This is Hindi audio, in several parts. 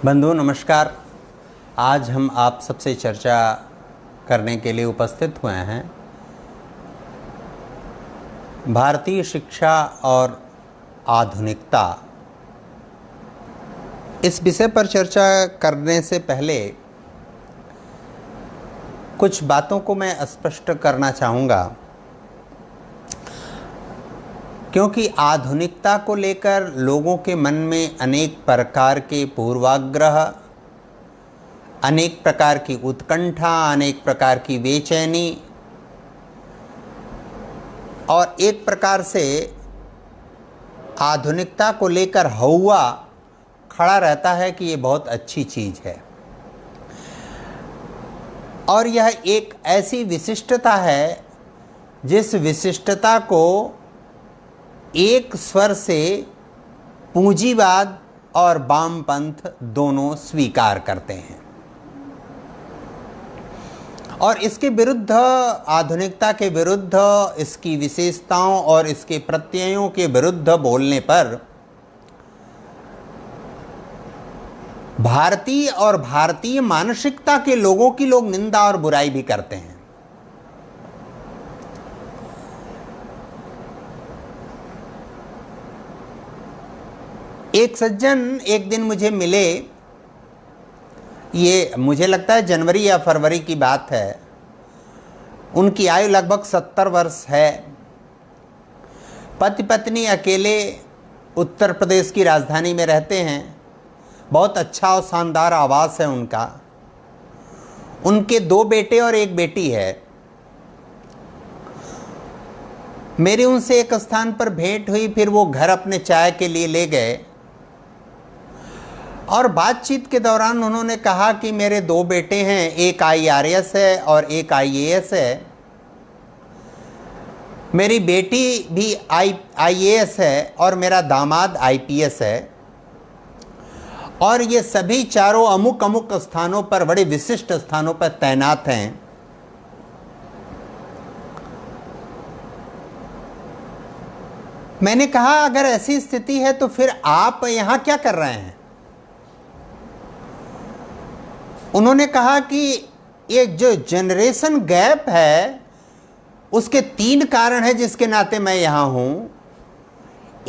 बंधु नमस्कार। आज हम आप सबसे चर्चा करने के लिए उपस्थित हुए हैं भारतीय शिक्षा और आधुनिकता। इस विषय पर चर्चा करने से पहले कुछ बातों को मैं स्पष्ट करना चाहूँगा, क्योंकि आधुनिकता को लेकर लोगों के मन में अनेक प्रकार के पूर्वाग्रह, अनेक प्रकार की उत्कंठा, अनेक प्रकार की बेचैनी और एक प्रकार से आधुनिकता को लेकर हौवा खड़ा रहता है कि ये बहुत अच्छी चीज़ है। और यह एक ऐसी विशिष्टता है जिस विशिष्टता को एक स्वर से पूंजीवाद और वामपंथ दोनों स्वीकार करते हैं और इसके विरुद्ध, आधुनिकता के विरुद्ध, इसकी विशेषताओं और इसके प्रत्ययों के विरुद्ध बोलने पर भारतीय और भारतीय मानसिकता के लोगों की लोग निंदा और बुराई भी करते हैं। एक सज्जन एक दिन मुझे मिले, ये मुझे लगता है जनवरी या फरवरी की बात है। उनकी आयु लगभग 70 वर्ष है। पति पत्नी अकेले उत्तर प्रदेश की राजधानी में रहते हैं। बहुत अच्छा और शानदार आवास है उनका। उनके 2 बेटे और 1 बेटी है। मेरी उनसे एक स्थान पर भेंट हुई, फिर वो घर अपने चाय के लिए ले गए और बातचीत के दौरान उन्होंने कहा कि मेरे 2 बेटे हैं, एक IRS है और एक IAS है। मेरी बेटी भी IAS है और मेरा दामाद IPS है और ये सभी चारों अमुक अमुक स्थानों पर, बड़े विशिष्ट स्थानों पर तैनात हैं। मैंने कहा अगर ऐसी स्थिति है तो फिर आप यहाँ क्या कर रहे हैं? उन्होंने कहा कि ये जो जनरेशन गैप है उसके 3 कारण हैं जिसके नाते मैं यहाँ हूँ।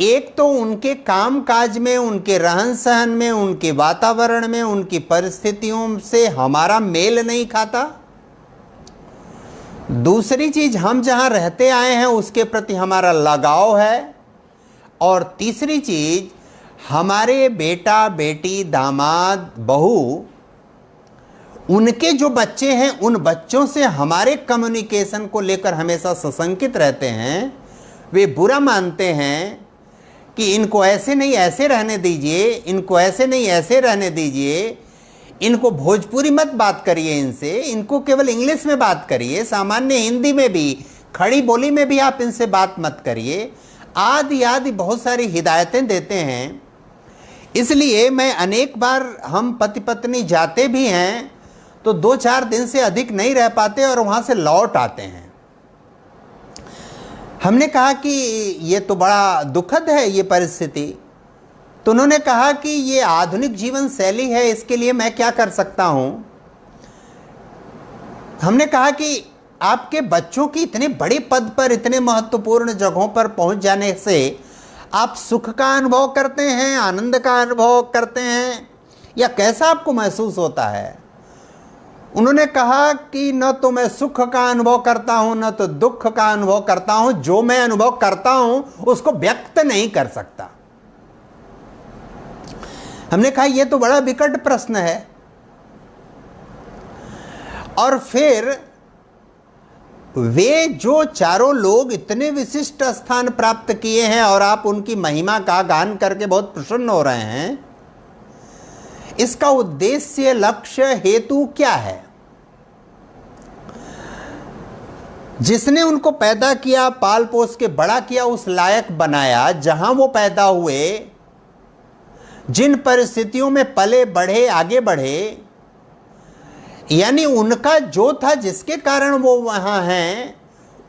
एक तो उनके काम काज में, उनके रहन सहन में, उनके वातावरण में, उनकी परिस्थितियों से हमारा मेल नहीं खाता। दूसरी चीज, हम जहाँ रहते आए हैं उसके प्रति हमारा लगाव है। और तीसरी चीज, हमारे बेटा बेटी, दामाद, बहू, उनके जो बच्चे हैं उन बच्चों से हमारे कम्युनिकेशन को लेकर हमेशा सशंकित रहते हैं। वे बुरा मानते हैं कि इनको ऐसे नहीं ऐसे रहने दीजिए, इनको ऐसे नहीं ऐसे रहने दीजिए, इनको भोजपुरी मत बात करिए, इनको केवल इंग्लिश में बात करिए, सामान्य हिंदी में भी, खड़ी बोली में भी आप इनसे बात मत करिए, आदि आदि बहुत सारी हिदायतें देते हैं। इसलिए मैं अनेक बार, हम पति पत्नी जाते भी हैं तो 2-4 दिन से अधिक नहीं रह पाते और वहाँ से लौट आते हैं। हमने कहा कि ये तो बड़ा दुखद है ये परिस्थिति। तो उन्होंने कहा कि ये आधुनिक जीवन शैली है, इसके लिए मैं क्या कर सकता हूँ? हमने कहा कि आपके बच्चों की इतने बड़े पद पर, इतने महत्वपूर्ण जगहों पर पहुँच जाने से आप सुख का अनुभव करते हैं, आनंद का अनुभव करते हैं, या कैसा आपको महसूस होता है? उन्होंने कहा कि न तो मैं सुख का अनुभव करता हूं, न तो दुख का अनुभव करता हूं। जो मैं अनुभव करता हूं उसको व्यक्त नहीं कर सकता। हमने कहा यह तो बड़ा विकट प्रश्न है। और फिर वे जो चारों लोग इतने विशिष्ट स्थान प्राप्त किए हैं और आप उनकी महिमा का गान करके बहुत प्रसन्न हो रहे हैं, इसका उद्देश्य, लक्ष्य, हेतु क्या है? जिसने उनको पैदा किया, पाल पोस के बड़ा किया, उस लायक बनाया, जहां वो पैदा हुए, जिन परिस्थितियों में पले बढ़े, आगे बढ़े, यानी उनका जो था, जिसके कारण वो वहां हैं,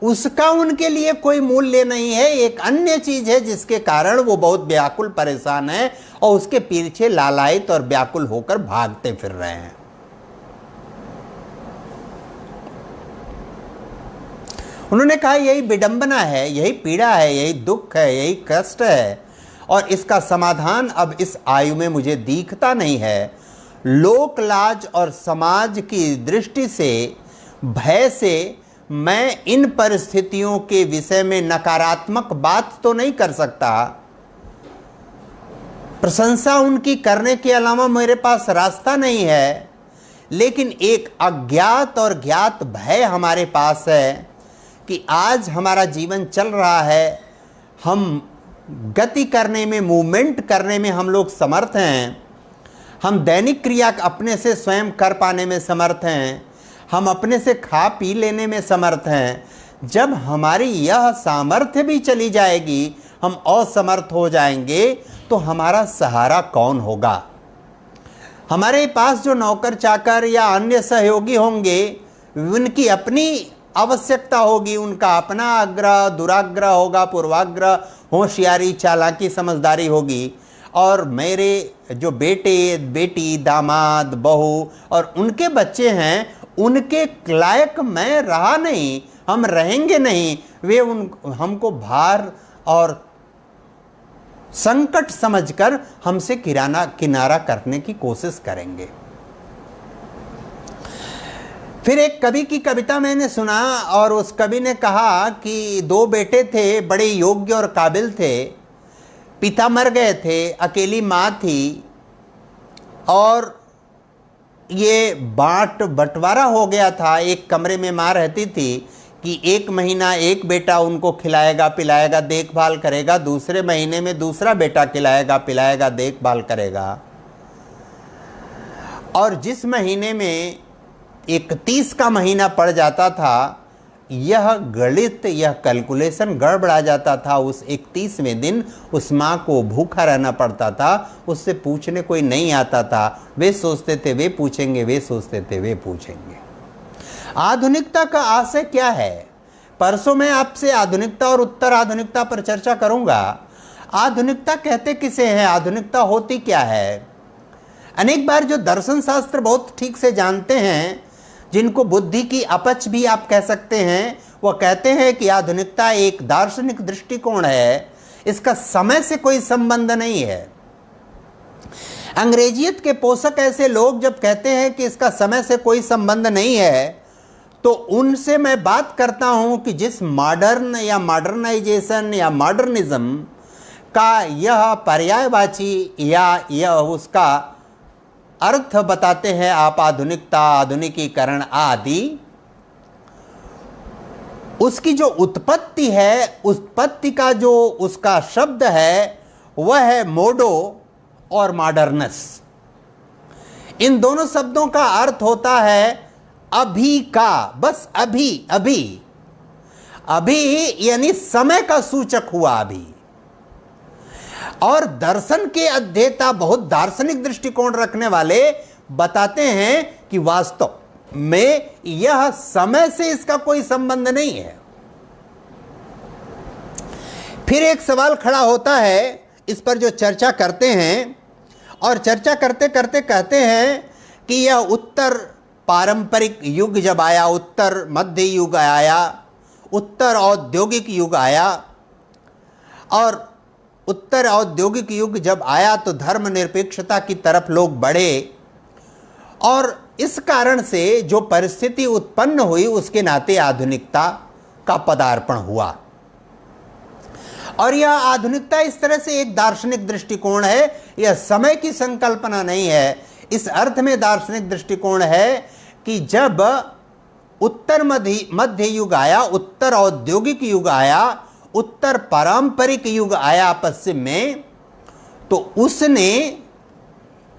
उसका उनके लिए कोई मूल्य नहीं है। एक अन्य चीज है जिसके कारण वो बहुत व्याकुल परेशान है और उसके पीछे लालायित और व्याकुल होकर भागते फिर रहे हैं। उन्होंने कहा यही विडंबना है, यही पीड़ा है, यही दुख है, यही कष्ट है और इसका समाधान अब इस आयु में मुझे दिखता नहीं है। लोक लाज और समाज की दृष्टि से, भय से मैं इन परिस्थितियों के विषय में नकारात्मक बात तो नहीं कर सकता। प्रशंसा उनकी करने के अलावा मेरे पास रास्ता नहीं है, लेकिन एक अज्ञात और ज्ञात भय हमारे पास है कि आज हमारा जीवन चल रहा है, हम गति करने में, मूवमेंट करने में हम लोग समर्थ हैं, हम दैनिक क्रिया अपने से स्वयं कर पाने में समर्थ हैं, हम अपने से खा पी लेने में समर्थ हैं। जब हमारी यह सामर्थ्य भी चली जाएगी, हम असमर्थ हो जाएंगे, तो हमारा सहारा कौन होगा? हमारे पास जो नौकर चाकर या अन्य सहयोगी होंगे, उनकी अपनी आवश्यकता होगी, उनका अपना आग्रह दुराग्रह होगा, पूर्वाग्रह, होशियारी, चालाकी, समझदारी होगी। और मेरे जो बेटे बेटी, दामाद, बहू और उनके बच्चे हैं, उनके लायक मैं रहा नहीं, हम रहेंगे नहीं। वे हमको भार और संकट समझकर हमसे किनारा करने की कोशिश करेंगे। फिर एक कवि की कविता मैंने सुना और उस कवि ने कहा कि दो बेटे थे, बड़े योग्य और काबिल थे, पिता मर गए थे, अकेली माँ थी और ये बंटवारा हो गया था। एक कमरे में माँ रहती थी कि एक महीना एक बेटा उनको खिलाएगा पिलाएगा देखभाल करेगा, दूसरे महीने में दूसरा बेटा खिलाएगा पिलाएगा देखभाल करेगा। और जिस महीने में 31 का महीना पड़ जाता था, यह गणित, यह कैलकुलेशन गड़बड़ा जाता था। उस 31वें दिन उस माँ को भूखा रहना पड़ता था, उससे पूछने कोई नहीं आता था। वे सोचते थे वे पूछेंगे, वे सोचते थे वे पूछेंगे। आधुनिकता का आशय क्या है? परसों मैं आपसे आधुनिकता और उत्तर आधुनिकता पर चर्चा करूंगा। आधुनिकता कहते किसे हैं? आधुनिकता होती क्या है? अनेक बार जो दर्शन शास्त्र बहुत ठीक से जानते हैं, जिनको बुद्धि की अपच भी आप कह सकते हैं, वह कहते हैं कि आधुनिकता एक दार्शनिक दृष्टिकोण है, इसका समय से कोई संबंध नहीं है। अंग्रेजियत के पोषक ऐसे लोग जब कहते हैं कि इसका समय से कोई संबंध नहीं है, तो उनसे मैं बात करता हूं कि जिस मॉडर्न या मॉडर्नाइजेशन या मॉडर्निज्म का यह पर्यायवाची या यह उसका अर्थ बताते हैं आप, आधुनिकता, आधुनिकीकरण आदि, उसकी जो उत्पत्ति है, उत्पत्ति का जो उसका शब्द है वह है मोडो और मॉडर्नस। इन दोनों शब्दों का अर्थ होता है अभी का, बस अभी अभी। अभी यानी समय का सूचक हुआ अभी। और दर्शन के अध्येता, बहुत दार्शनिक दृष्टिकोण रखने वाले बताते हैं कि वास्तव में यह समय से इसका कोई संबंध नहीं है। फिर एक सवाल खड़ा होता है, इस पर जो चर्चा करते हैं और चर्चा करते करते कहते हैं कि यह उत्तर पारंपरिक युग जब आया, उत्तर मध्य युग आया, उत्तर औद्योगिक युग आया, और उत्तर औद्योगिक युग जब आया तो धर्मनिरपेक्षता की तरफ लोग बढ़े और इस कारण से जो परिस्थिति उत्पन्न हुई उसके नाते आधुनिकता का पदार्पण हुआ। और यह आधुनिकता इस तरह से एक दार्शनिक दृष्टिकोण है, यह समय की संकल्पना नहीं है। इस अर्थ में दार्शनिक दृष्टिकोण है कि जब उत्तर मध्य युग आया, उत्तर औद्योगिक युग आया, उत्तर पारंपरिक युग आया पश्चिम में, तो उसने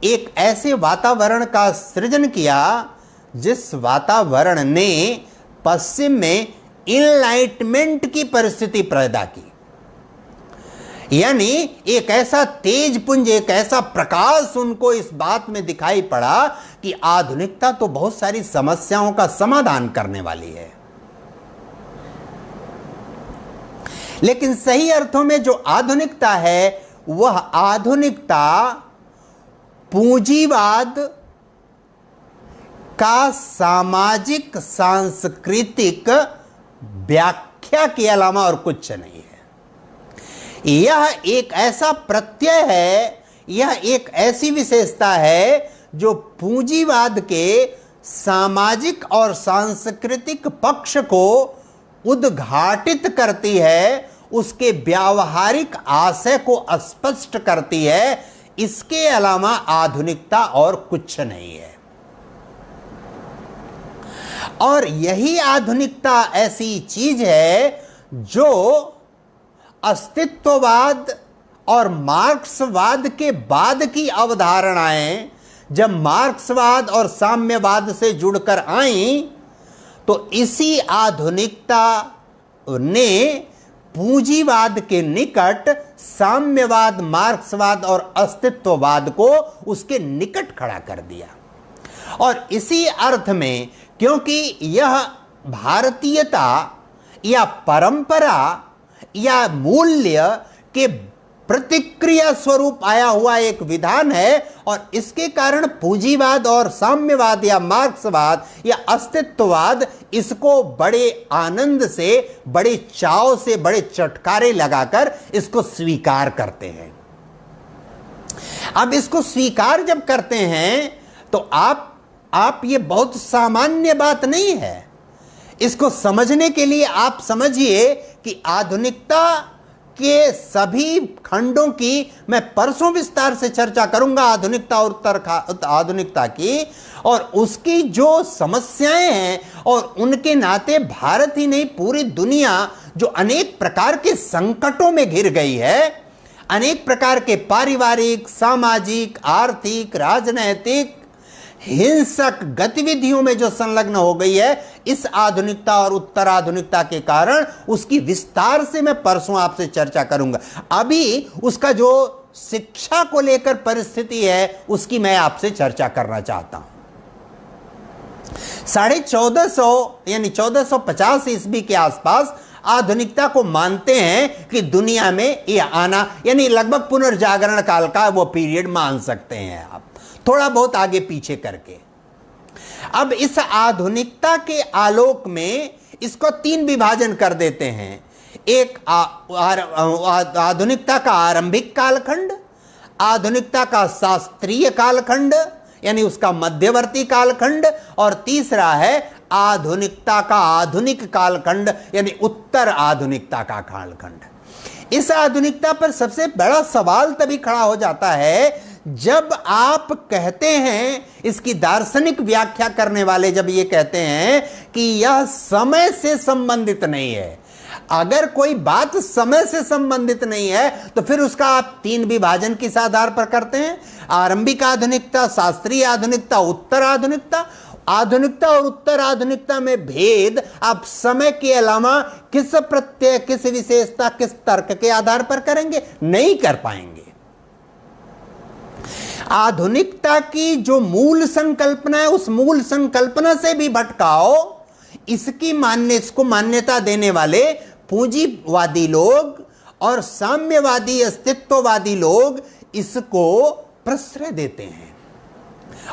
एक ऐसे वातावरण का सृजन किया जिस वातावरण ने पश्चिम में इनलाइटमेंट की परिस्थिति पैदा की। यानी एक ऐसा तेज पुंज, एक ऐसा प्रकाश उनको इस बात में दिखाई पड़ा कि आधुनिकता तो बहुत सारी समस्याओं का समाधान करने वाली है। लेकिन सही अर्थों में जो आधुनिकता है वह आधुनिकता पूंजीवाद का सामाजिक सांस्कृतिक व्याख्या के अलावा और कुछ नहीं है। यह एक ऐसा प्रत्यय है, यह एक ऐसी विशेषता है जो पूंजीवाद के सामाजिक और सांस्कृतिक पक्ष को उद्घाटित करती है, उसके व्यावहारिक आशय को स्पष्ट करती है। इसके अलावा आधुनिकता और कुछ नहीं है। और यही आधुनिकता ऐसी चीज है जो अस्तित्ववाद और मार्क्सवाद के बाद की अवधारणाएं जब मार्क्सवाद और साम्यवाद से जुड़कर आई तो इसी आधुनिकता ने पूंजीवाद के निकट साम्यवाद, मार्क्सवाद और अस्तित्ववाद को उसके निकट खड़ा कर दिया। और इसी अर्थ में, क्योंकि यह भारतीयता या परंपरा या मूल्य के प्रतिक्रिया स्वरूप आया हुआ एक विधान है, और इसके कारण पूंजीवाद और साम्यवाद या मार्क्सवाद या अस्तित्ववाद इसको बड़े आनंद से, बड़े चाव से, बड़े चटकारे लगाकर इसको स्वीकार करते हैं। अब इसको स्वीकार जब करते हैं तो आप ये बहुत सामान्य बात नहीं है। इसको समझने के लिए आप समझिए कि आधुनिकता के सभी खंडों की मैं परसों विस्तार से चर्चा करूंगा, आधुनिकता और उत्तर आधुनिकता की, और उसकी जो समस्याएं हैं और उनके नाते भारत ही नहीं पूरी दुनिया जो अनेक प्रकार के संकटों में घिर गई है, अनेक प्रकार के पारिवारिक, सामाजिक, आर्थिक, राजनैतिक, हिंसक गतिविधियों में जो संलग्न हो गई है, इस आधुनिकता और उत्तर आधुनिकता के कारण उसकी विस्तार से मैं परसों आपसे चर्चा करूंगा। अभी उसका जो शिक्षा को लेकर परिस्थिति है उसकी मैं आपसे चर्चा करना चाहता हूं। 1450 यानी 1450 ईस्वी के आसपास आधुनिकता को मानते हैं कि दुनिया में यह आना, यानी लगभग पुनर्जागरण काल का वो पीरियड मान सकते हैं आप, थोड़ा बहुत आगे पीछे करके। अब इस आधुनिकता के आलोक में इसको तीन विभाजन कर देते हैं। एक आधुनिकता का आरंभिक कालखंड, आधुनिकता का शास्त्रीय कालखंड यानी उसका मध्यवर्ती कालखंड, और तीसरा है आधुनिकता का आधुनिक कालखंड यानी उत्तर आधुनिकता का कालखंड। इस आधुनिकता पर सबसे बड़ा सवाल तभी खड़ा हो जाता है जब आप कहते हैं, इसकी दार्शनिक व्याख्या करने वाले जब ये कहते हैं कि यह समय से संबंधित नहीं है। अगर कोई बात समय से संबंधित नहीं है तो फिर उसका आप तीन विभाजन किस आधार पर करते हैं? आरंभिक आधुनिकता, शास्त्रीय आधुनिकता, उत्तर आधुनिकता। आधुनिकता और उत्तर आधुनिकता में भेद आप समय के अलावा किस प्रत्यय, किस विशेषता, किस तर्क के आधार पर करेंगे? नहीं कर पाएंगे। आधुनिकता की जो मूल संकल्पना है उस मूल संकल्पना से भी भटकाओ, इसको मान्यता देने वाले पूंजीवादी लोग और साम्यवादी अस्तित्ववादी लोग इसको प्रश्रय देते हैं,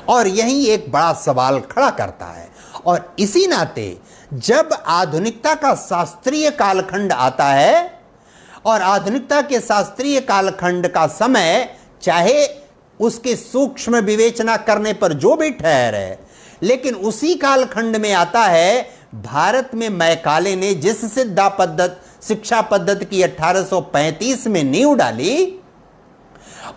और यही एक बड़ा सवाल खड़ा करता है। और इसी नाते जब आधुनिकता का शास्त्रीय कालखंड आता है, और आधुनिकता के शास्त्रीय कालखंड का समय चाहे उसके सूक्ष्म विवेचना करने पर जो भी ठहरे, लेकिन उसी कालखंड में आता है भारत में मैकाले ने जिस शिक्षा पद्धति की 1835 में नींव डाली,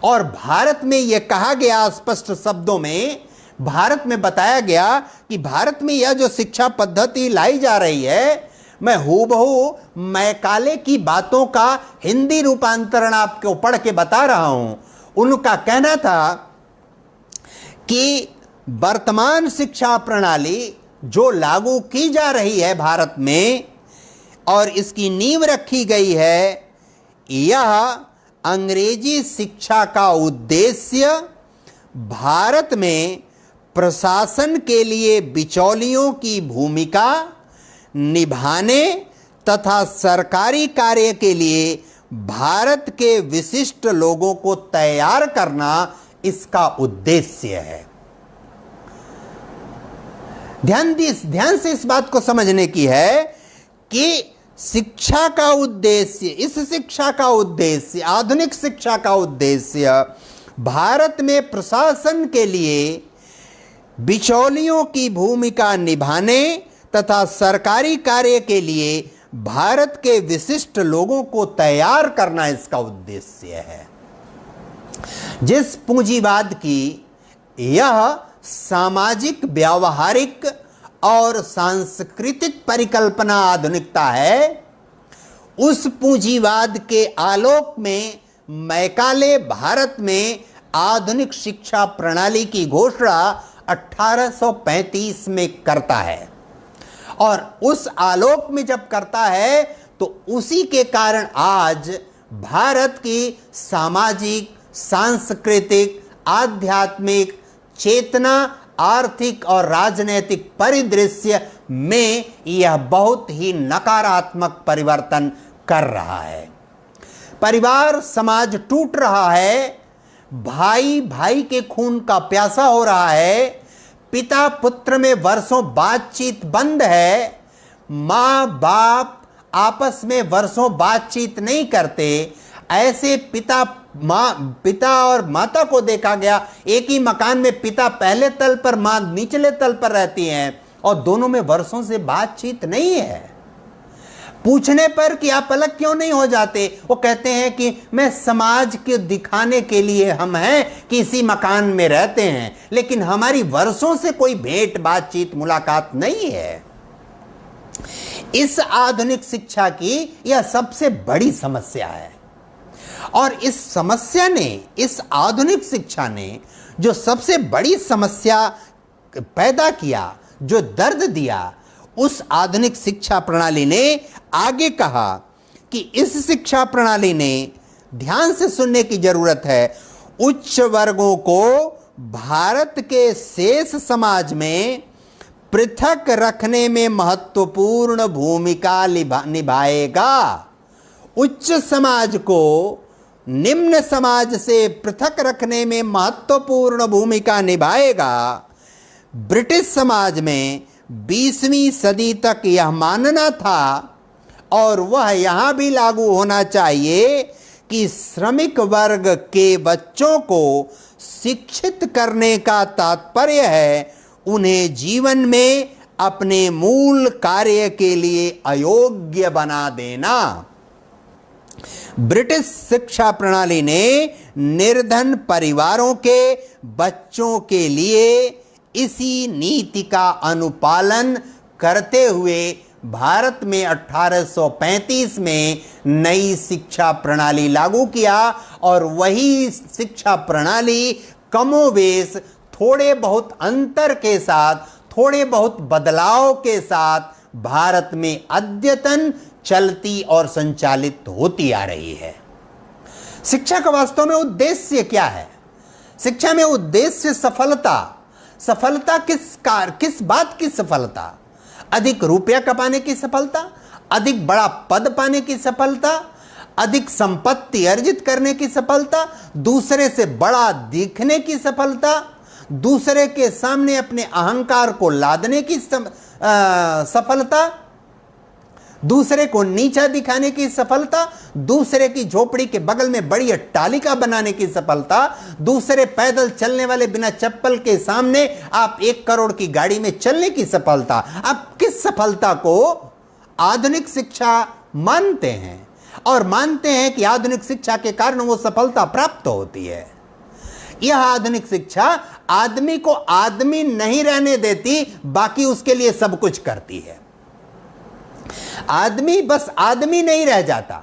और भारत में यह कहा गया स्पष्ट शब्दों में, भारत में बताया गया कि भारत में यह जो शिक्षा पद्धति लाई जा रही है, मैं हूबहू मैकाले की बातों का हिंदी रूपांतरण आपको पढ़ के बता रहा हूं। उनका कहना था कि वर्तमान शिक्षा प्रणाली जो लागू की जा रही है भारत में और इसकी नींव रखी गई है, यह अंग्रेजी शिक्षा का उद्देश्य भारत में प्रशासन के लिए बिचौलियों की भूमिका निभाने तथा सरकारी कार्य के लिए भारत के विशिष्ट लोगों को तैयार करना इसका उद्देश्य है। ध्यान से इस बात को समझने की है कि शिक्षा का उद्देश्य, इस शिक्षा का उद्देश्य, आधुनिक शिक्षा का उद्देश्य भारत में प्रशासन के लिए बिचौलियों की भूमिका निभाने तथा सरकारी कार्य के लिए भारत के विशिष्ट लोगों को तैयार करना इसका उद्देश्य है। जिस पूंजीवाद की यह सामाजिक, व्यावहारिक और सांस्कृतिक परिकल्पना आधुनिकता है, उस पूंजीवाद के आलोक में मैकाले भारत में आधुनिक शिक्षा प्रणाली की घोषणा 1835 में करता है। और उस आलोक में जब करता है तो उसी के कारण आज भारत की सामाजिक, सांस्कृतिक, आध्यात्मिक चेतना, आर्थिक और राजनीतिक परिदृश्य में यह बहुत ही नकारात्मक परिवर्तन कर रहा है। परिवार समाज टूट रहा है, भाई भाई के खून का प्यासा हो रहा है, पिता पुत्र में वर्षों बातचीत बंद है, माँ बाप आपस में वर्षों बातचीत नहीं करते। ऐसे पिता और माता को देखा गया, एक ही मकान में पिता पहले तल पर, माँ निचले तल पर रहती हैं और दोनों में वर्षों से बातचीत नहीं है। पूछने पर कि आप अलग क्यों नहीं हो जाते, वो कहते हैं कि मैं समाज के दिखाने के लिए हम हैं कि इसी मकान में रहते हैं, लेकिन हमारी वर्षों से कोई भेंट बातचीत मुलाकात नहीं है। इस आधुनिक शिक्षा की यह सबसे बड़ी समस्या है। और इस समस्या ने, इस आधुनिक शिक्षा ने जो सबसे बड़ी समस्या पैदा किया, जो दर्द दिया, उस आधुनिक शिक्षा प्रणाली ने आगे कहा कि इस शिक्षा प्रणाली ने, ध्यान से सुनने की जरूरत है, उच्च वर्गों को भारत के शेष समाज में पृथक रखने में महत्वपूर्ण भूमिका निभाएगा। उच्च समाज को निम्न समाज से पृथक रखने में महत्वपूर्ण भूमिका निभाएगा। ब्रिटिश समाज में 20वीं सदी तक यह मानना था और वह यहां भी लागू होना चाहिए कि श्रमिक वर्ग के बच्चों को शिक्षित करने का तात्पर्य है उन्हें जीवन में अपने मूल कार्य के लिए अयोग्य बना देना। ब्रिटिश शिक्षा प्रणाली ने निर्धन परिवारों के बच्चों के लिए इसी नीति का अनुपालन करते हुए भारत में 1835 में नई शिक्षा प्रणाली लागू किया और वही शिक्षा प्रणाली कमोवेश थोड़े बहुत अंतर के साथ, थोड़े बहुत बदलाव के साथ भारत में अद्यतन चलती और संचालित होती आ रही है। शिक्षा का वास्तव में उद्देश्य क्या है? शिक्षा में उद्देश्य सफलता किस बात की सफलता? अधिक रुपया कमाने की सफलता, अधिक बड़ा पद पाने की सफलता, अधिक संपत्ति अर्जित करने की सफलता, दूसरे से बड़ा दिखने की सफलता, दूसरे के सामने अपने अहंकार को लादने की सफलता, दूसरे को नीचा दिखाने की सफलता, दूसरे की झोपड़ी के बगल में बड़ी अट्टालिका बनाने की सफलता, दूसरे पैदल चलने वाले बिना चप्पल के सामने आप 1 करोड़ की गाड़ी में चलने की सफलता। आप किस सफलता को आधुनिक शिक्षा मानते हैं और मानते हैं कि आधुनिक शिक्षा के कारण वो सफलता प्राप्त होती है? यह आधुनिक शिक्षा आदमी को आदमी नहीं रहने देती, बाकी उसके लिए सब कुछ करती है। आदमी बस आदमी नहीं रह जाता।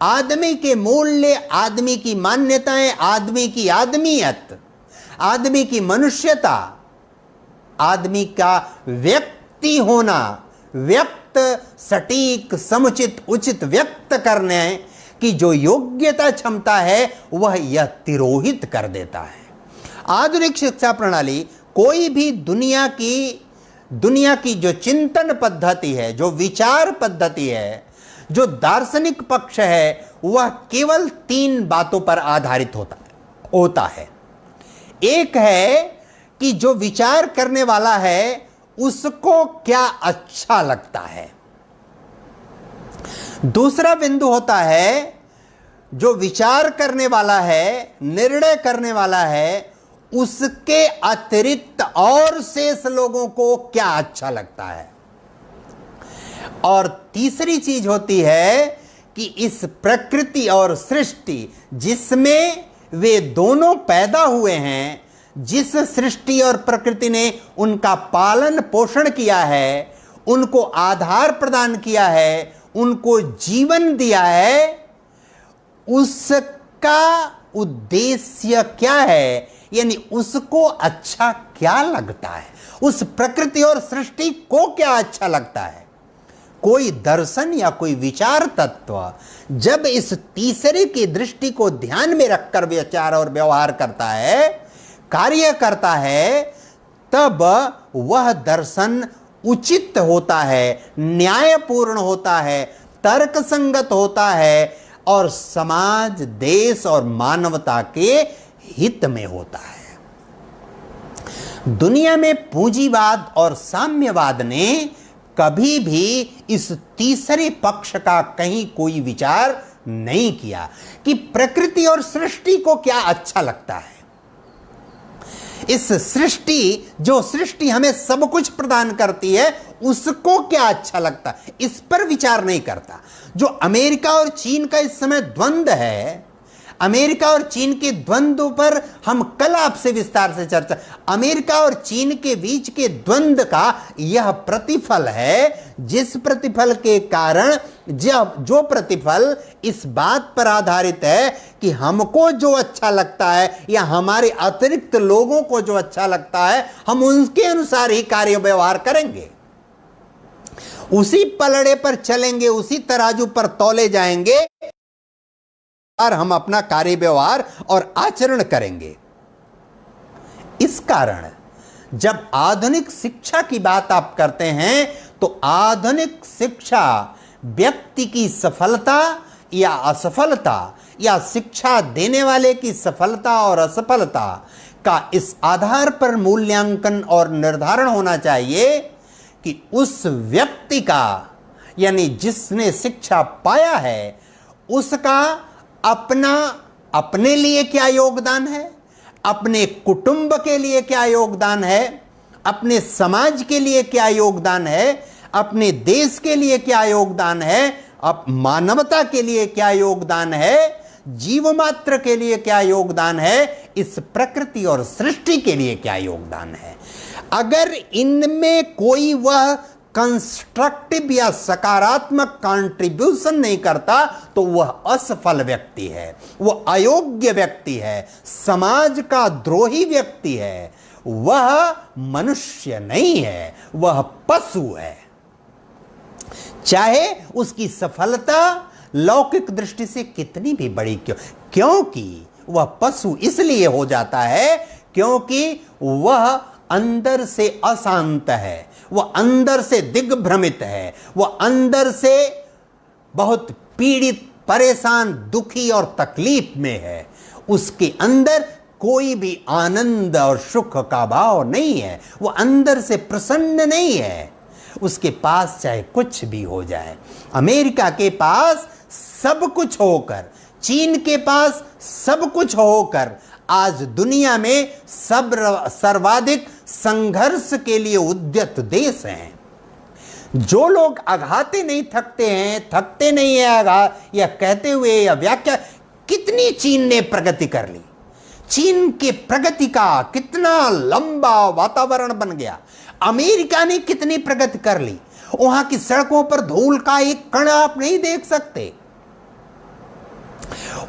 आदमी के मूल्य, आदमी की मान्यताएं, आदमी की आदमियत, आदमी की मनुष्यता, आदमी का व्यक्ति होना, व्यक्त, सटीक, समुचित, उचित व्यक्त करने की जो योग्यता, क्षमता है, वह यह तिरोहित कर देता है। आधुनिक शिक्षा प्रणाली कोई भी दुनिया की दुनिया की जो चिंतन पद्धति है, जो विचार पद्धति है, जो दार्शनिक पक्ष है, वह केवल 3 बातों पर आधारित होता है। एक है कि जो विचार करने वाला है उसको क्या अच्छा लगता है। दूसरा बिंदु होता है जो विचार करने वाला है, निर्णय करने वाला है, उसके अतिरिक्त और शेष लोगों को क्या अच्छा लगता है। और तीसरी चीज होती है कि इस प्रकृति और सृष्टि जिसमें वे दोनों पैदा हुए हैं, जिस सृष्टि और प्रकृति ने उनका पालन पोषण किया है, उनको आधार प्रदान किया है, उनको जीवन दिया है, उसका उद्देश्य क्या है, यानी उसको अच्छा क्या लगता है, उस प्रकृति और सृष्टि को क्या अच्छा लगता है। कोई दर्शन या कोई विचार तत्व जब इस तीसरे की दृष्टि को ध्यान में रखकर विचार और व्यवहार करता है, कार्य करता है, तब वह दर्शन उचित होता है, न्यायपूर्ण होता है, तर्कसंगत होता है और समाज, देश और मानवता के हित में होता है। दुनिया में पूंजीवाद और साम्यवाद ने कभी भी इस तीसरे पक्ष का कहीं कोई विचार नहीं किया कि प्रकृति और सृष्टि को क्या अच्छा लगता है। इस सृष्टि, जो सृष्टि हमें सब कुछ प्रदान करती है, उसको क्या अच्छा लगता है, इस पर विचार नहीं करता। जो अमेरिका और चीन का इस समय द्वंद्व है, अमेरिका और चीन के द्वंद्व पर हम कल आपसे विस्तार से चर्चा, अमेरिका और चीन के बीच के द्वंद्व का यह प्रतिफल है, जिस प्रतिफल के कारण जो प्रतिफल इस बात पर आधारित है कि हमको जो अच्छा लगता है या हमारे अतिरिक्त लोगों को जो अच्छा लगता है, हम उनके अनुसार ही कार्य व्यवहार करेंगे, उसी पलड़े पर चलेंगे, उसी तराजू पर तौले जाएंगे और हम अपना कार्य व्यवहार और आचरण करेंगे। इस कारण जब आधुनिक शिक्षा की बात आप करते हैं तो आधुनिक शिक्षा व्यक्ति की सफलता या असफलता या शिक्षा देने वाले की सफलता और असफलता का इस आधार पर मूल्यांकन और निर्धारण होना चाहिए कि उस व्यक्ति का, यानी जिसने शिक्षा पाया है, उसका अपने लिए क्या योगदान है, अपने कुटुंब के लिए क्या योगदान है, अपने समाज के लिए क्या योगदान है, अपने देश के लिए क्या योगदान है, अब मानवता के लिए क्या योगदान है, जीव मात्र के लिए क्या योगदान है, इस प्रकृति और सृष्टि के लिए क्या योगदान है। अगर इनमें कोई वह कंस्ट्रक्टिव या सकारात्मक कंट्रीब्यूशन नहीं करता तो वह असफल व्यक्ति है, वह अयोग्य व्यक्ति है, समाज का द्रोही व्यक्ति है, वह मनुष्य नहीं है, वह पशु है। चाहे उसकी सफलता लौकिक दृष्टि से कितनी भी बड़ी क्योंकि वह पशु इसलिए हो जाता है क्योंकि वह अंदर से अशांत है, वह अंदर से दिग्भ्रमित है, वह अंदर से बहुत पीड़ित, परेशान, दुखी और तकलीफ में है। उसके अंदर कोई भी आनंद और सुख का भाव नहीं है, वह अंदर से प्रसन्न नहीं है। उसके पास चाहे कुछ भी हो जाए, अमेरिका के पास सब कुछ होकर, चीन के पास सब कुछ होकर आज दुनिया में सर्वाधिक संघर्ष के लिए उद्यत देश हैं। जो लोग आघाते नहीं थकते हैं, थकते नहीं है आघात, या कहते हुए या व्याख्या, कितनी चीन ने प्रगति कर ली, चीन के प्रगति का कितना लंबा वातावरण बन गया। अमेरिका ने कितनी प्रगति कर ली, वहां की सड़कों पर धूल का एक कण आप नहीं देख सकते।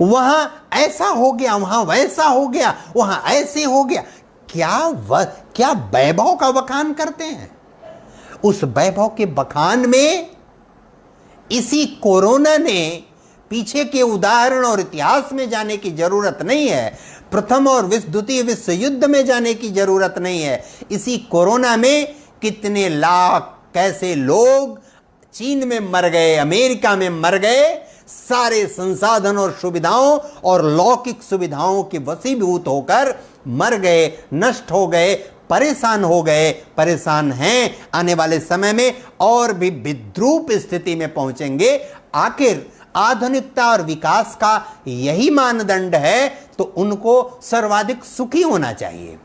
वहां ऐसा हो गया, वहां वैसा हो गया, वहां ऐसे हो गया। क्या वैभव का बखान करते हैं। उस वैभव के बखान में इसी कोरोना ने, पीछे के उदाहरण और इतिहास में जाने की जरूरत नहीं है, प्रथम और द्वितीय विश्व युद्ध में जाने की जरूरत नहीं है। इसी कोरोना में कितने लाख कैसे लोग चीन में मर गए, अमेरिका में मर गए, सारे संसाधन और सुविधाओं और लौकिक सुविधाओं के वशीभूत होकर मर गए, नष्ट हो गए, परेशान हो गए, परेशान हैं, आने वाले समय में और भी विद्रूप स्थिति में पहुंचेंगे। आखिर आधुनिकता और विकास का यही मानदंड है, तो उनको सर्वाधिक सुखी होना चाहिए।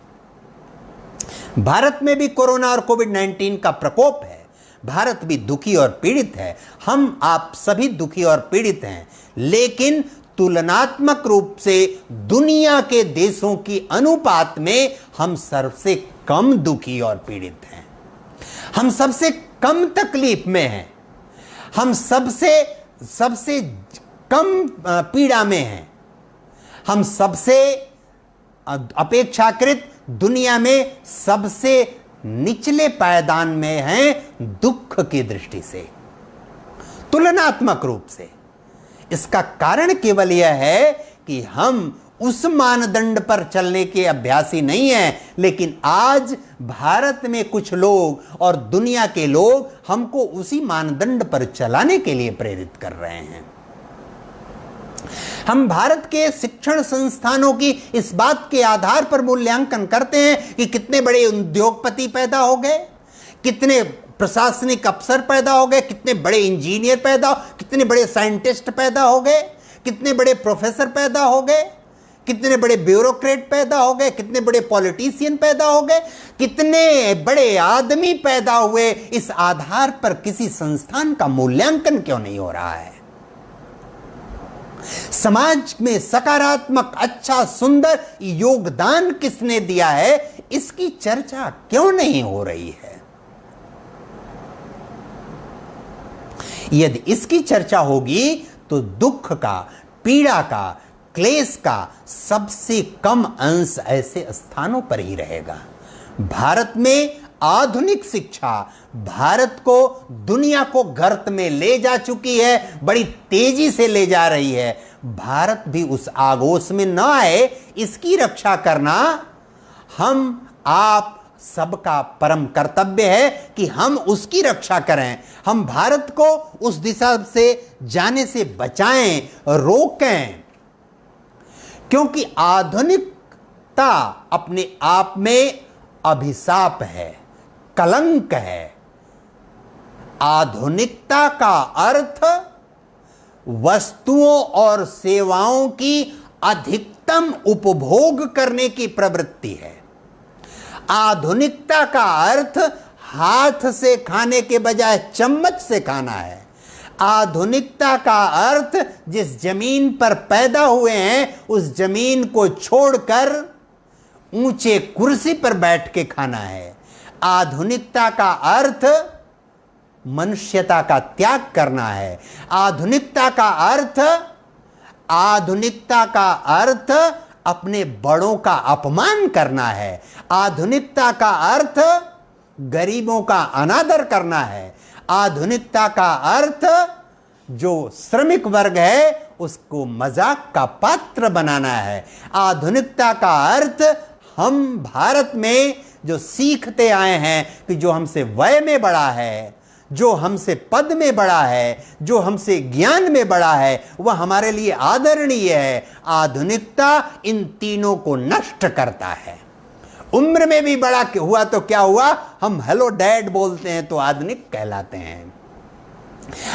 भारत में भी कोरोना और कोविड-19 का प्रकोप है, भारत भी दुखी और पीड़ित है, हम आप सभी दुखी और पीड़ित हैं, लेकिन तुलनात्मक रूप से दुनिया के देशों की अनुपात में हम सबसे कम दुखी और पीड़ित हैं, हम सबसे कम तकलीफ में हैं, हम सबसे कम पीड़ा में हैं, हम सबसे अपेक्षाकृत दुनिया में सबसे निचले पायदान में हैं दुख की दृष्टि से, तुलनात्मक रूप से। इसका कारण केवल यह है कि हम उस मानदंड पर चलने के अभ्यासी नहीं हैं, लेकिन आज भारत में कुछ लोग और दुनिया के लोग हमको उसी मानदंड पर चलाने के लिए प्रेरित कर रहे हैं। हम भारत के शिक्षण संस्थानों की इस बात के आधार पर मूल्यांकन करते हैं कि कितने बड़े उद्योगपति पैदा हो गए, कितने प्रशासनिक अफसर पैदा हो गए, कितने बड़े इंजीनियर पैदा, कितने बड़े साइंटिस्ट पैदा हो गए, कितने बड़े प्रोफेसर पैदा हो गए, कितने बड़े ब्यूरोक्रेट पैदा हो गए, कितने बड़े पॉलिटिशियन पैदा हो गए, कितने बड़े आदमी पैदा हुए। इस आधार पर किसी संस्थान का मूल्यांकन क्यों नहीं हो रहा है? समाज में सकारात्मक, अच्छा, सुंदर योगदान किसने दिया है, इसकी चर्चा क्यों नहीं हो रही है? यदि इसकी चर्चा होगी तो दुख का, पीड़ा का, क्लेश का सबसे कम अंश ऐसे स्थानों पर ही रहेगा। भारत में आधुनिक शिक्षा भारत को, दुनिया को गर्त में ले जा चुकी है, बड़ी तेजी से ले जा रही है। भारत भी उस आगोश में न आए, इसकी रक्षा करना हम आप सबका परम कर्तव्य है कि हम उसकी रक्षा करें, हम भारत को उस दिशा से जाने से बचाएं, रोकें, क्योंकि आधुनिकता अपने आप में अभिशाप है, कलंक है। आधुनिकता का अर्थ वस्तुओं और सेवाओं की अधिकतम उपभोग करने की प्रवृत्ति है। आधुनिकता का अर्थ हाथ से खाने के बजाय चम्मच से खाना है। आधुनिकता का अर्थ जिस जमीन पर पैदा हुए हैं उस जमीन को छोड़कर ऊंचे कुर्सी पर बैठ के खाना है। आधुनिकता का अर्थ मनुष्यता का त्याग करना है। आधुनिकता का अर्थ अपने बड़ों का अपमान करना है। आधुनिकता का अर्थ गरीबों का अनादर करना है। आधुनिकता का अर्थ जो श्रमिक वर्ग है उसको मजाक का पात्र बनाना है। आधुनिकता का अर्थ हम भारत में जो सीखते आए हैं कि जो हमसे वय में बड़ा है, जो हमसे पद में बड़ा है, जो हमसे ज्ञान में बड़ा है, वह हमारे लिए आदरणीय है। आधुनिकता इन तीनों को नष्ट करता है। उम्र में भी बड़ा हुआ तो क्या हुआ, हम हेलो डैड बोलते हैं तो आधुनिक कहलाते हैं,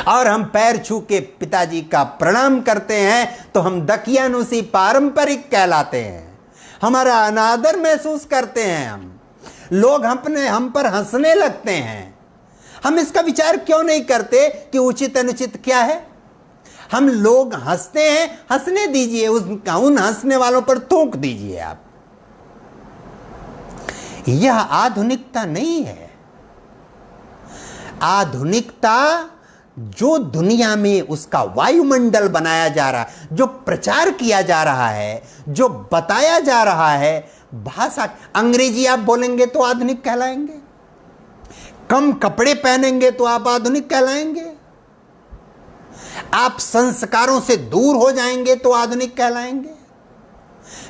और हम पैर छू के पिताजी का प्रणाम करते हैं तो हम दकियानुसी पारंपरिक कहलाते हैं। हमारा अनादर महसूस करते हैं, हम लोग हम पर हंसने लगते हैं। हम इसका विचार क्यों नहीं करते कि उचित अनुचित क्या है? हम लोग हंसते हैं, हंसने दीजिए, उन हंसने वालों पर थूक दीजिए आप। यह आधुनिकता नहीं है। आधुनिकता जो दुनिया में उसका वायुमंडल बनाया जा रहा है, जो प्रचार किया जा रहा है, जो बताया जा रहा है, भाषा, अंग्रेजी आप बोलेंगे तो आधुनिक कहलाएंगे, कम कपड़े पहनेंगे तो आप आधुनिक कहलाएंगे, आप संस्कारों से दूर हो जाएंगे तो आधुनिक कहलाएंगे,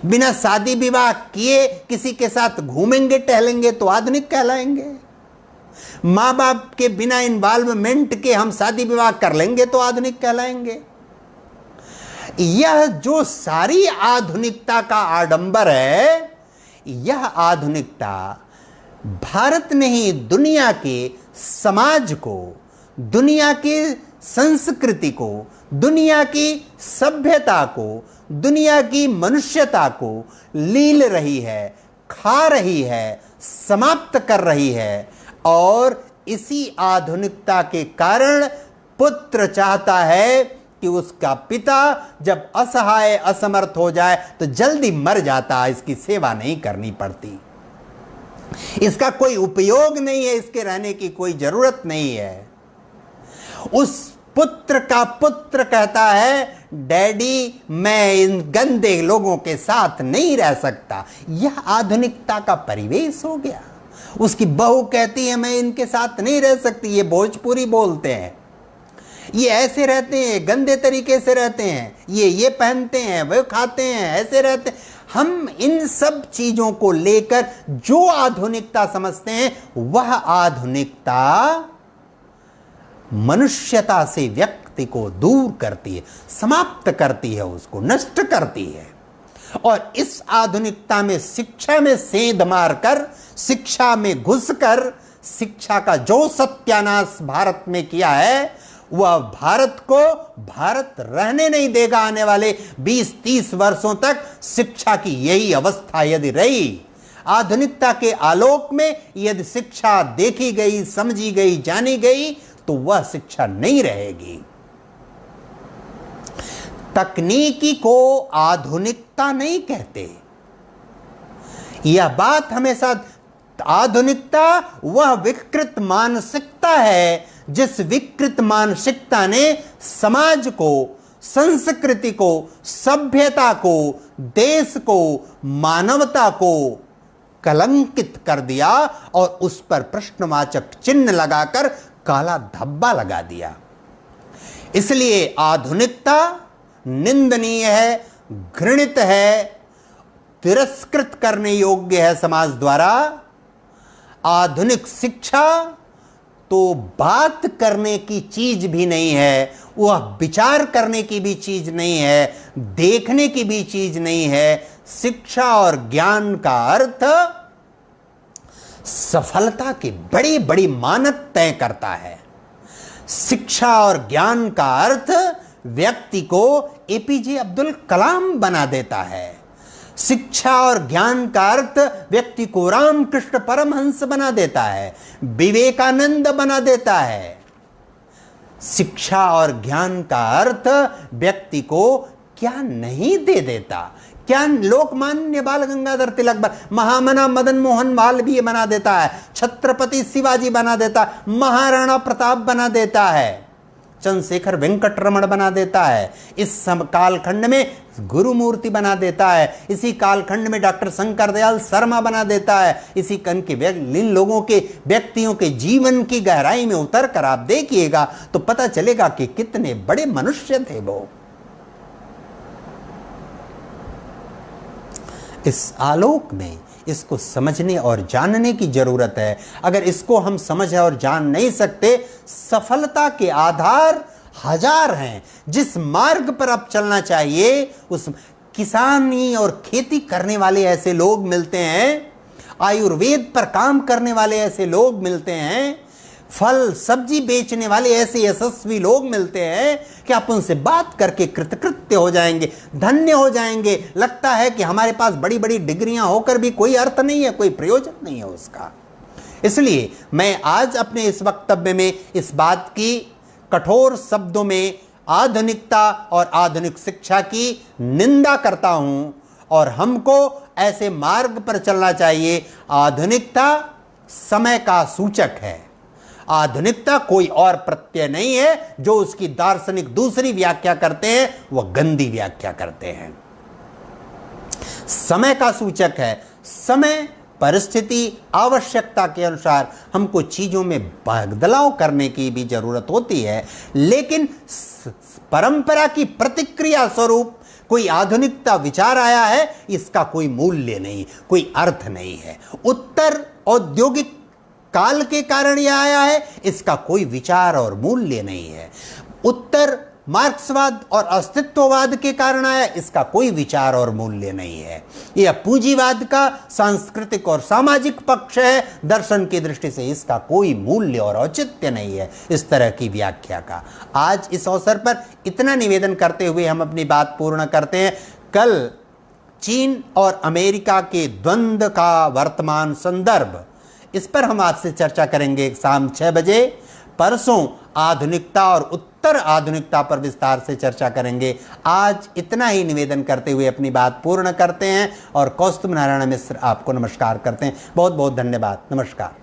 बिना शादी विवाह किए किसी के साथ घूमेंगे टहलेंगे तो आधुनिक कहलाएंगे। माँ बाप के बिना इन्वॉल्वमेंट के हम शादी विवाह कर लेंगे तो आधुनिक कहलाएंगे। यह जो सारी आधुनिकता का आडंबर है, यह आधुनिकता भारत नहीं, दुनिया के समाज को, दुनिया की संस्कृति को, दुनिया की सभ्यता को, दुनिया की मनुष्यता को लील रही है, खा रही है, समाप्त कर रही है। और इसी आधुनिकता के कारण पुत्र चाहता है कि उसका पिता जब असहाय असमर्थ हो जाए तो जल्दी मर जाता, इसकी सेवा नहीं करनी पड़ती, इसका कोई उपयोग नहीं है, इसके रहने की कोई जरूरत नहीं है। उस पुत्र का पुत्र कहता है डैडी मैं इन गंदे लोगों के साथ नहीं रह सकता। यह आधुनिकता का परिवेश हो गया। उसकी बहू कहती है मैं इनके साथ नहीं रह सकती। ये भोजपुरी बोलते हैं, ये ऐसे रहते हैं, गंदे तरीके से रहते हैं, ये पहनते हैं, वो खाते हैं, ऐसे रहते हैं। हम इन सब चीजों को लेकर जो आधुनिकता समझते हैं, वह आधुनिकता मनुष्यता से व्यक्ति को दूर करती है, समाप्त करती है, उसको नष्ट करती है। और इस आधुनिकता में शिक्षा में सेंध मारकर, शिक्षा में घुसकर, शिक्षा का जो सत्यानाश भारत में किया है, वह भारत को भारत रहने नहीं देगा। आने वाले 20-30 वर्षों तक शिक्षा की यही अवस्था यदि रही, आधुनिकता के आलोक में यदि शिक्षा देखी गई, समझी गई, जानी गई, तो वह शिक्षा नहीं रहेगी। तकनीकी को आधुनिकता नहीं कहते। यह बात हमेशा, आधुनिकता वह विकृत मानसिकता है जिस विकृत मानसिकता ने समाज को, संस्कृति को, सभ्यता को, देश को, मानवता को कलंकित कर दिया और उस पर प्रश्नवाचक चिन्ह लगाकर काला धब्बा लगा दिया। इसलिए आधुनिकता निंदनीय है, घृणित है, तिरस्कृत करने योग्य है समाज द्वारा। आधुनिक शिक्षा तो बात करने की चीज भी नहीं है, वह विचार करने की भी चीज नहीं है, देखने की भी चीज नहीं है। शिक्षा और ज्ञान का अर्थ सफलता की बड़ी बड़ी मानक तय करता है। शिक्षा और ज्ञान का अर्थ व्यक्ति को एपीजे अब्दुल कलाम बना देता है। शिक्षा और ज्ञान का अर्थ व्यक्ति को रामकृष्ण परमहंस बना देता है, विवेकानंद बना देता है। शिक्षा और ज्ञान का अर्थ व्यक्ति को क्या नहीं दे देता, क्या लोकमान्य बाल गंगाधर तिलक, महामना मदन मोहन मालवीय बना देता है, छत्रपति शिवाजी बना देता है, महाराणा प्रताप बना देता है, चंद्रशेखर वेंकटरमण बना देता है। इस कालखंड में गुरुमूर्ति बना देता है, इसी कालखंड में डॉक्टर शंकर दयाल शर्मा बना देता है। इसी कन के इन लोगों के, व्यक्तियों के जीवन की गहराई में उतर कर आप देखिएगा तो पता चलेगा कि कितने बड़े मनुष्य थे वो। इस आलोक में इसको समझने और जानने की जरूरत है। अगर इसको हम समझ और जान नहीं सकते, सफलता के आधार हजार हैं। जिस मार्ग पर अब चलना चाहिए, उस किसानी और खेती करने वाले ऐसे लोग मिलते हैं, आयुर्वेद पर काम करने वाले ऐसे लोग मिलते हैं, फल सब्जी बेचने वाले ऐसे यशस्वी लोग मिलते हैं कि आप उनसे बात करके कृतकृत्य हो जाएंगे, धन्य हो जाएंगे। लगता है कि हमारे पास बड़ी बड़ी डिग्रियां होकर भी कोई अर्थ नहीं है, कोई प्रयोजन नहीं है उसका। इसलिए मैं आज अपने इस वक्तव्य में इस बात की कठोर शब्दों में आधुनिकता और आधुनिक शिक्षा की निंदा करता हूं और हमको ऐसे मार्ग पर चलना चाहिए। आधुनिकता समय का सूचक है। आधुनिकता कोई और प्रत्यय नहीं है। जो उसकी दार्शनिक दूसरी व्याख्या करते हैं वह गंदी व्याख्या करते हैं। समय का सूचक है। समय, परिस्थिति, आवश्यकता के अनुसार हमको चीजों में बदलाव करने की भी जरूरत होती है, लेकिन परंपरा की प्रतिक्रिया स्वरूप कोई आधुनिकता विचार आया है, इसका कोई मूल्य नहीं, कोई अर्थ नहीं है। उत्तर औद्योगिक काल के कारण यह आया है, इसका कोई विचार और मूल्य नहीं है। उत्तर मार्क्सवाद और अस्तित्ववाद के कारण आया, इसका कोई विचार और मूल्य नहीं है। यह पूंजीवाद का सांस्कृतिक और सामाजिक पक्ष है, दर्शन की दृष्टि से इसका कोई मूल्य और औचित्य नहीं है इस तरह की व्याख्या का। आज इस अवसर पर इतना निवेदन करते हुए हम अपनी बात पूर्ण करते हैं। कल चीन और अमेरिका के द्वंद्व का वर्तमान संदर्भ, इस पर हम आपसे चर्चा करेंगे शाम 6 बजे। परसों आधुनिकता और उत्तर आधुनिकता पर विस्तार से चर्चा करेंगे। आज इतना ही निवेदन करते हुए अपनी बात पूर्ण करते हैं और कौस्तुभ नारायण मिश्र आपको नमस्कार करते हैं। बहुत बहुत धन्यवाद। नमस्कार।